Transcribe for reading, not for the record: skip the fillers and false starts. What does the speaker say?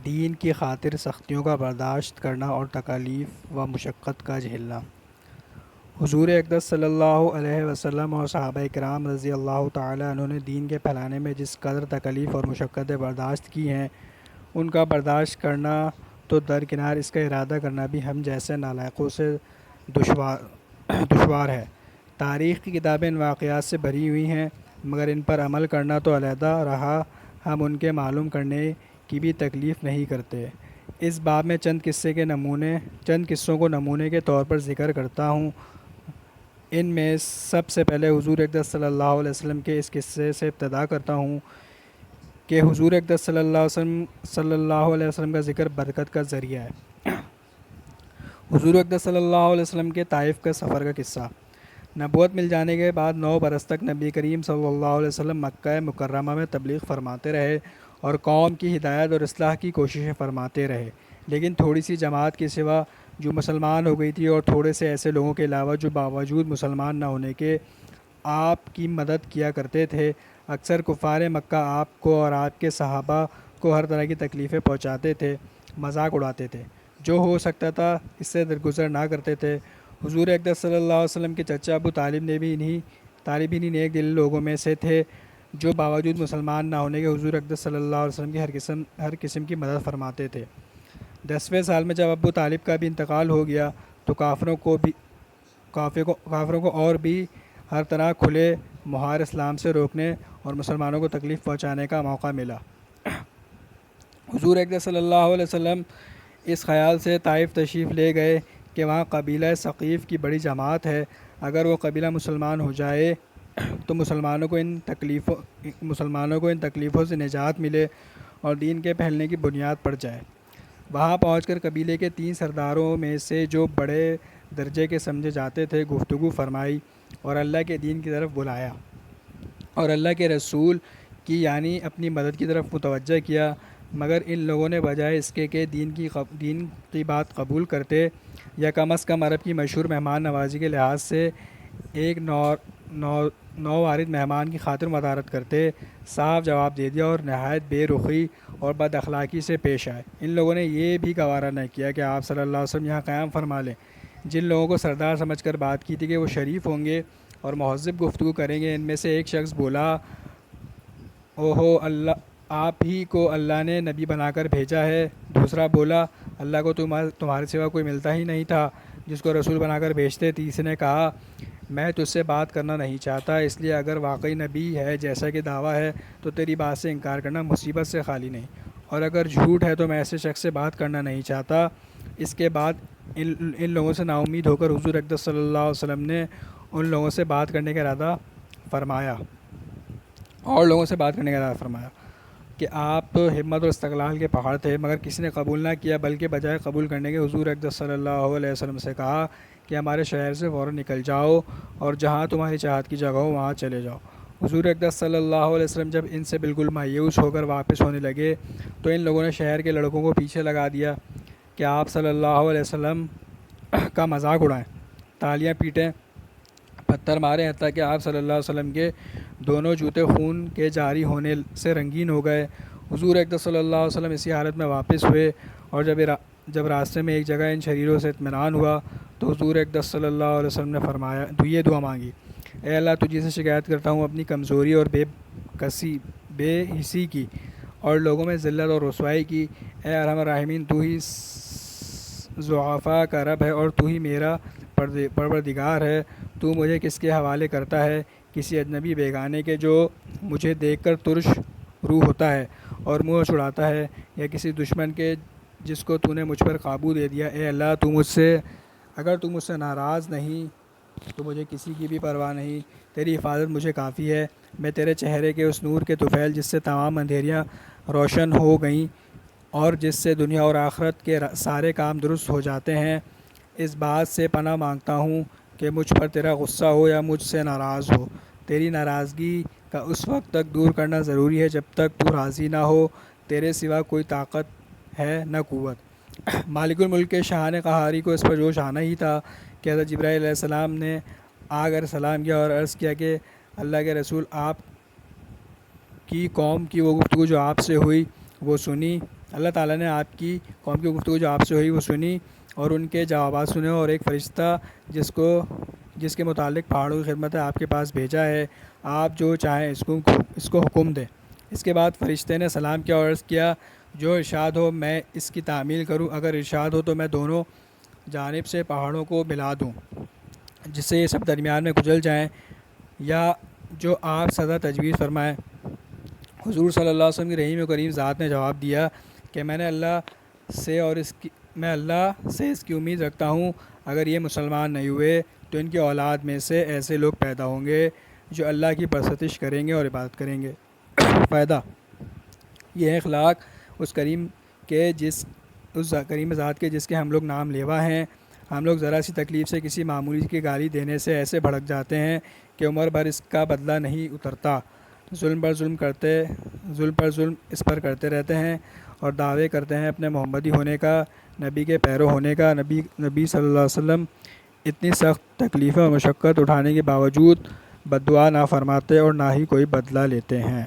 دین کی خاطر سختیوں کا برداشت کرنا اور تکالیف و مشقت کا جھیلنا۔ حضور اقدس صلی اللہ علیہ وسلم اور صحابہ کرام رضی اللہ تعالیٰ عنہ نے دین کے پھیلانے میں جس قدر تکالیف اور مشقتیں برداشت کی ہیں، ان کا برداشت کرنا تو درکنار، اس کا ارادہ کرنا بھی ہم جیسے نالائقوں سے دشوار ہے۔ تاریخ کی کتابیں ان واقعات سے بھری ہوئی ہیں، مگر ان پر عمل کرنا تو علیحدہ رہا، ہم ان کے معلوم کرنے کی بھی تکلیف نہیں کرتے۔ اس باب میں چند قصوں کو نمونے کے طور پر ذکر کرتا ہوں۔ ان میں سب سے پہلے حضور اقدس صلی اللہ علیہ وسلم کے اس قصے سے ابتدا کرتا ہوں کہ حضور اقدس صلی اللہ علیہ وسلم کا ذکر برکت کا ذریعہ ہے۔ حضور اقدس صلی اللہ علیہ وسلم کے طائف کا سفر کا قصہ۔ نبوت مل جانے کے بعد 9 برس تک نبی کریم صلی اللہ علیہ وسلم مکہ مکرمہ میں تبلیغ فرماتے رہے اور قوم کی ہدایت اور اصلاح کی کوششیں فرماتے رہے، لیکن تھوڑی سی جماعت کے سوا جو مسلمان ہو گئی تھی اور تھوڑے سے ایسے لوگوں کے علاوہ جو باوجود مسلمان نہ ہونے کے آپ کی مدد کیا کرتے تھے، اکثر کفار مکہ آپ کو اور آپ کے صحابہ کو ہر طرح کی تکلیفیں پہنچاتے تھے، مذاق اڑاتے تھے، جو ہو سکتا تھا اس سے درگزر نہ کرتے تھے۔ حضور اقدس صلی اللہ علیہ وسلم کے چچا ابو طالب نے بھی انہی نیک دل لوگوں میں سے تھے جو باوجود مسلمان نہ ہونے کے حضور اقدس صلی اللہ علیہ وسلم کی ہر قسم کی مدد فرماتے تھے۔ 10ویں سال میں جب ابو طالب کا بھی انتقال ہو گیا تو کافروں کو اور بھی ہر طرح کھلے مہار اسلام سے روکنے اور مسلمانوں کو تکلیف پہنچانے کا موقع ملا۔ حضور اقدس صلی اللہ علیہ وسلم اس خیال سے طائف تشریف لے گئے کہ وہاں قبیلہ ثقیف کی بڑی جماعت ہے، اگر وہ قبیلہ مسلمان ہو جائے تو مسلمانوں کو ان تکلیفوں سے نجات ملے اور دین کے پھیلنے کی بنیاد پڑ جائے۔ وہاں پہنچ کر قبیلے کے 3 سرداروں میں سے جو بڑے درجے کے سمجھے جاتے تھے گفتگو فرمائی اور اللہ کے دین کی طرف بلایا اور اللہ کے رسول کی یعنی اپنی مدد کی طرف متوجہ کیا، مگر ان لوگوں نے بجائے اس کے کہ دین کی بات قبول کرتے یا کم از کم عرب کی مشہور مہمان نوازی کے لحاظ سے ایک نو وارد مہمان کی خاطر مدارت کرتے، صاف جواب دے دیا اور نہایت بے رخی اور بد اخلاقی سے پیش آئے۔ ان لوگوں نے یہ بھی گوارا نہ کیا کہ آپ صلی اللہ علیہ وسلم یہاں قیام فرما لیں۔ جن لوگوں کو سردار سمجھ کر بات کی تھی کہ وہ شریف ہوں گے اور مہذب گفتگو کریں گے، ان میں سے ایک شخص بولا، اوہو آپ ہی کو اللہ نے نبی بنا کر بھیجا ہے۔ دوسرا بولا، اللہ کو تمہارے سوا کوئی ملتا ہی نہیں تھا جس کو رسول بنا کر بھیجتے۔ تیسرے نے کہا، میں تجھ سے بات کرنا نہیں چاہتا، اس لیے اگر واقعی نبی ہے جیسا کہ دعویٰ ہے تو تیری بات سے انکار کرنا مصیبت سے خالی نہیں، اور اگر جھوٹ ہے تو میں ایسے شخص سے بات کرنا نہیں چاہتا۔ اس کے بعد ان لوگوں سے نا امید ہو کر حضور اقدس صلی اللہ علیہ وسلم نے ان لوگوں سے بات کرنے کا ارادہ فرمایا کہ آپ تو ہمت اور استقلال کے پہاڑ تھے، مگر کسی نے قبول نہ کیا، بلکہ بجائے قبول کرنے کے حضور اقدس صلی اللہ علیہ وسلم سے کہا کہ ہمارے شہر سے فوراً نکل جاؤ اور جہاں تمہاری چاہت کی جگہ ہو وہاں چلے جاؤ۔ حضور اقدس صلی اللہ علیہ وسلم جب ان سے بالکل مایوس ہو کر واپس ہونے لگے تو ان لوگوں نے شہر کے لڑکوں کو پیچھے لگا دیا کہ آپ صلی اللہ علیہ وسلم کا مذاق اڑائیں، تالیاں پیٹیں، پتھر ماریں، حتیٰ کہ آپ صلی اللہ علیہ وسلم کے دونوں جوتے خون کے جاری ہونے سے رنگین ہو گئے۔ حضور اقدس صلی اللہ علیہ وسلم اسی حالت میں واپس ہوئے اور جب راستے میں ایک جگہ ان شریروں سے اطمینان ہوا تو حضور اقدس صلی اللہ علیہ وسلم نے فرمایا، یہ دعا مانگی، اے اللہ تجھے سے شکایت کرتا ہوں اپنی کمزوری اور بے حسی کی اور لوگوں میں ذلت اور رسوائی کی۔ اے ارحم الراحمین، تو ہی ضعفاء کا رب ہے اور تو ہی میرا پروردگار ہے۔ تو مجھے کس کے حوالے کرتا ہے؟ کسی اجنبی بیگانے کے جو مجھے دیکھ کر ترش روح ہوتا ہے اور منہ چھڑاتا ہے، یا کسی دشمن کے جس کو تو نے مجھ پر قابو دے دیا؟ اے اللہ اگر تو مجھ سے ناراض نہیں تو مجھے کسی کی بھی پرواہ نہیں، تیری حفاظت مجھے کافی ہے۔ میں تیرے چہرے کے اس نور کے طفیل جس سے تمام اندھیریاں روشن ہو گئیں اور جس سے دنیا اور آخرت کے سارے کام درست ہو جاتے ہیں، اس بات سے پناہ مانگتا ہوں کہ مجھ پر تیرا غصہ ہو یا مجھ سے ناراض ہو۔ تیری ناراضگی کا اس وقت تک دور کرنا ضروری ہے جب تک تو راضی نہ ہو۔ تیرے سوا کوئی طاقت ہے نہ قوت۔ مالک الملک کے شاہان قہاری کو اس پر جوش آنا ہی تھا کہ حضرت جبرائیل علیہ السلام نے آ کر سلام کیا اور عرض کیا کہ اللہ کے رسول، آپ کی قوم کی وہ گفتگو جو آپ سے ہوئی وہ سنی اللہ تعالیٰ نے آپ کی قوم کی گفتگو جو آپ سے ہوئی وہ سنی اور ان کے جوابات سنے، اور ایک فرشتہ جس کے متعلق پہاڑوں کی خدمت ہے آپ کے پاس بھیجا ہے، آپ جو چاہیں اس کو حکم دیں۔ اس کے بعد فرشتے نے سلام کیا اور عرض کیا، جو ارشاد ہو میں اس کی تعمیل کروں، اگر ارشاد ہو تو میں دونوں جانب سے پہاڑوں کو ملا دوں جس سے یہ سب درمیان میں کچل جائیں، یا جو آپ سزا تجویز فرمائیں۔ حضور صلی اللہ علیہ وسلم کی رحیم و کریم ذات نے جواب دیا کہ میں اللہ سے اس کی امید رکھتا ہوں، اگر یہ مسلمان نہیں ہوئے تو ان کی اولاد میں سے ایسے لوگ پیدا ہوں گے جو اللہ کی پرستش کریں گے اور عبادت کریں گے۔ فائدہ یہ اخلاق اس کریم ذات کے جس کے ہم لوگ نام لیوا ہیں۔ ہم لوگ ذرا سی تکلیف سے کسی معمولی کی گالی دینے سے ایسے بھڑک جاتے ہیں کہ عمر بھر اس کا بدلہ نہیں اترتا، ظلم پر ظلم اس پر کرتے رہتے ہیں اور دعوے کرتے ہیں اپنے محمدی ہونے کا، نبی کے پیرو ہونے کا۔ نبی صلی اللہ علیہ وسلم اتنی سخت تکلیفیں اور مشقت اٹھانے کے باوجود بد دعا نہ فرماتے اور نہ ہی کوئی بدلہ لیتے ہیں۔